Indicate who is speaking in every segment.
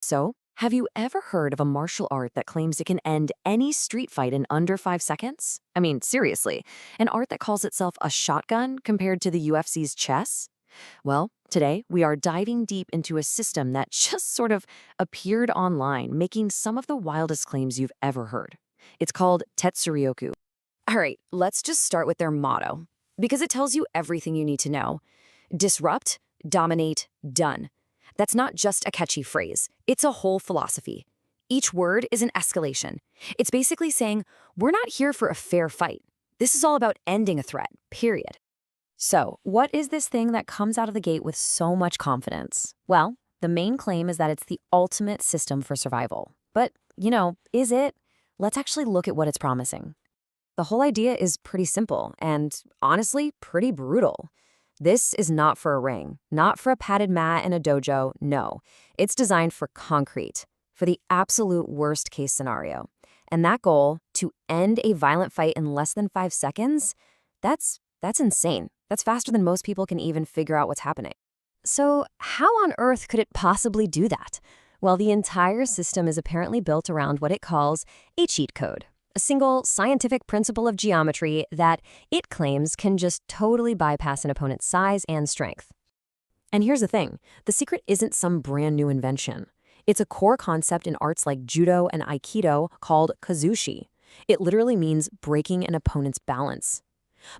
Speaker 1: So, have you ever heard of a martial art that claims it can end any street fight in under 5 seconds? I mean, seriously, an art that calls itself a shotgun compared to the UFC's chess? Well, today we are diving deep into a system that just sort of appeared online, making some of the wildest claims you've ever heard. It's called Tetsuryoku. All right, let's just start with their motto, because it tells you everything you need to know. Disrupt, dominate, done. That's not just a catchy phrase, it's a whole philosophy. Each word is an escalation. It's basically saying, we're not here for a fair fight. This is all about ending a threat, period. So, what is this thing that comes out of the gate with so much confidence? Well, the main claim is that it's the ultimate system for survival. But, is it? Let's actually look at what it's promising. The whole idea is pretty simple and, honestly, pretty brutal. This is not for a ring, not for a padded mat in a dojo, no. It's designed for concrete, for the absolute worst case scenario. And that goal, to end a violent fight in less than 5 seconds, that's insane. That's faster than most people can even figure out what's happening. So how on earth could it possibly do that? Well, the entire system is apparently built around what it calls a cheat code. A single scientific principle of geometry that it claims can just totally bypass an opponent's size and strength. And here's the thing, the secret isn't some brand new invention. It's a core concept in arts like Judo and Aikido called kuzushi. It literally means breaking an opponent's balance.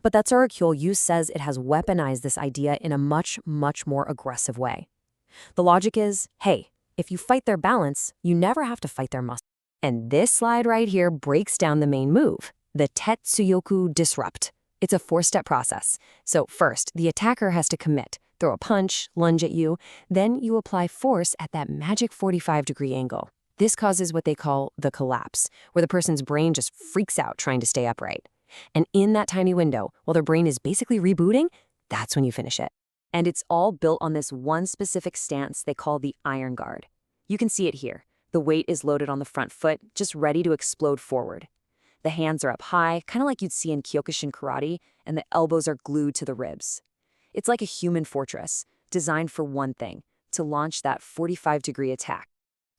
Speaker 1: But Tetsuryoku-Ryu says it has weaponized this idea in a much, much more aggressive way. The logic is, hey, if you fight their balance, you never have to fight their muscle. And this slide right here breaks down the main move, the Tetsuryoku Disrupt. It's a 4-step process. So first, the attacker has to commit, throw a punch, lunge at you, then you apply force at that magic 45-degree angle. This causes what they call the collapse, where the person's brain just freaks out trying to stay upright. And in that tiny window, while their brain is basically rebooting, that's when you finish it. And it's all built on this one specific stance they call the iron guard. You can see it here. The weight is loaded on the front foot, just ready to explode forward. The hands are up high, kind of like you'd see in Kyokushin karate, and the elbows are glued to the ribs. It's like a human fortress, designed for one thing, to launch that 45-degree attack.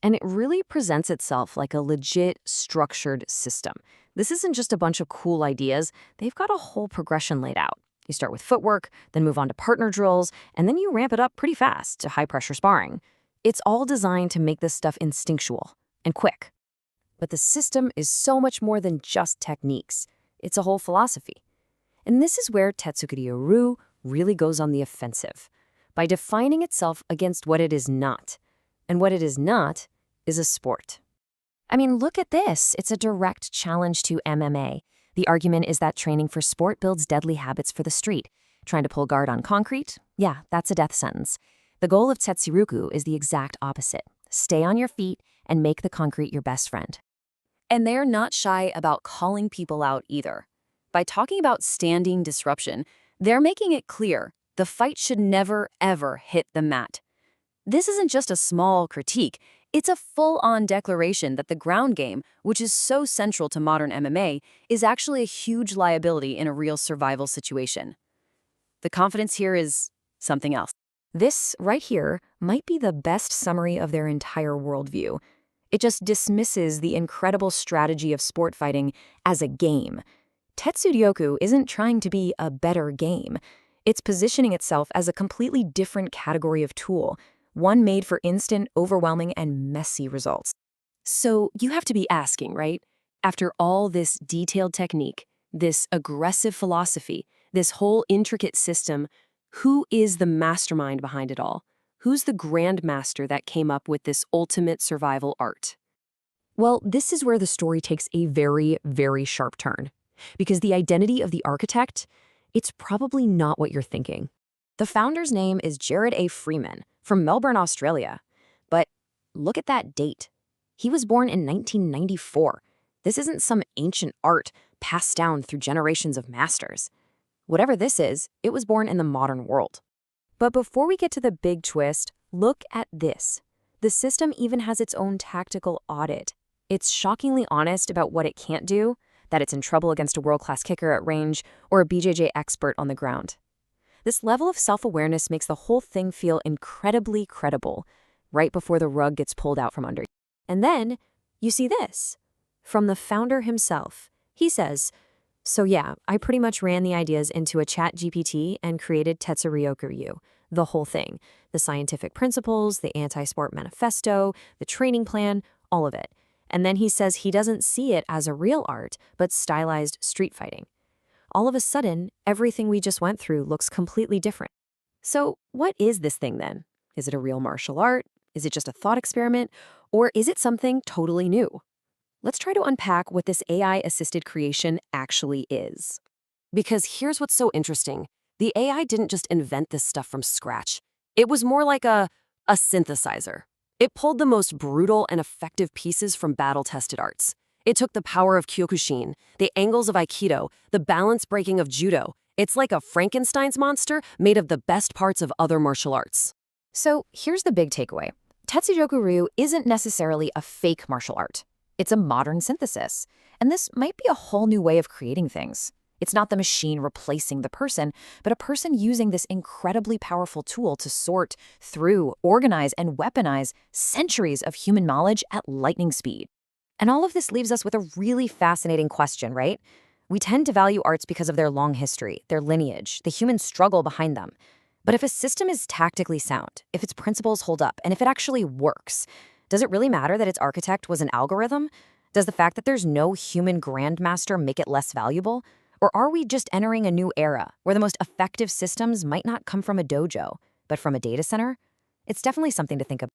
Speaker 1: And it really presents itself like a legit, structured system. This isn't just a bunch of cool ideas, they've got a whole progression laid out. You start with footwork, then move on to partner drills, and then you ramp it up pretty fast to high-pressure sparring. It's all designed to make this stuff instinctual and quick. But the system is so much more than just techniques. It's a whole philosophy. And this is where Tetsuryoku-Ryu really goes on the offensive, by defining itself against what it is not. And what it is not is a sport. I mean, look at this. It's a direct challenge to MMA. The argument is that training for sport builds deadly habits for the street. Trying to pull guard on concrete? Yeah, that's a death sentence. The goal of Tetsuryoku is the exact opposite. Stay on your feet and make the concrete your best friend. And they're not shy about calling people out either. By talking about standing disruption, they're making it clear the fight should never, ever hit the mat. This isn't just a small critique. It's a full-on declaration that the ground game, which is so central to modern MMA, is actually a huge liability in a real survival situation. The confidence here is something else. This, right here, might be the best summary of their entire worldview. It just dismisses the incredible strategy of sport fighting as a game. Tetsuryoku isn't trying to be a better game. It's positioning itself as a completely different category of tool, one made for instant, overwhelming, and messy results. So you have to be asking, right? After all this detailed technique, this aggressive philosophy, this whole intricate system, who is the mastermind behind it all? Who's the grandmaster that came up with this ultimate survival art? Well, this is where the story takes a very, very sharp turn. Because the identity of the architect, it's probably not what you're thinking. The founder's name is Jarrod A. Freeman from Melbourne, Australia. But look at that date. He was born in 1994. This isn't some ancient art passed down through generations of masters. Whatever this is, it was born in the modern world. But before we get to the big twist, look at this. The system even has its own tactical audit. It's shockingly honest about what it can't do, that it's in trouble against a world-class kicker at range or a BJJ expert on the ground. This level of self-awareness makes the whole thing feel incredibly credible. right before the rug gets pulled out from under you. And then you see this from the founder himself. He says, "So yeah, I pretty much ran the ideas into a chat GPT and created Tetsuryoku-Ryu, the whole thing. The scientific principles, the anti-sport manifesto, the training plan, all of it. And then he says he doesn't see it as a real art, but stylized street fighting. All of a sudden, everything we just went through looks completely different. So what is this thing then? Is it a real martial art? Is it just a thought experiment? Or is it something totally new? Let's try to unpack what this AI-assisted creation actually is. Because here's what's so interesting. The AI didn't just invent this stuff from scratch. It was more like a synthesizer. It pulled the most brutal and effective pieces from battle-tested arts. It took the power of Kyokushin, the angles of Aikido, the balance breaking of Judo. It's like a Frankenstein's monster made of the best parts of other martial arts.
Speaker 2: So here's the big takeaway. Tetsuryoku-Ryu isn't necessarily a fake martial art. It's a modern synthesis. And this might be a whole new way of creating things. It's not the machine replacing the person, but a person using this incredibly powerful tool to sort through, organize, and weaponize centuries of human knowledge at lightning speed. And all of this leaves us with a really fascinating question, right? We tend to value arts because of their long history, their lineage, the human struggle behind them. But if a system is tactically sound, if its principles hold up, and if it actually works, does it really matter that its architect was an algorithm? Does the fact that there's no human grandmaster make it less valuable? Or are we just entering a new era where the most effective systems might not come from a dojo, but from a data center? It's definitely something to think about.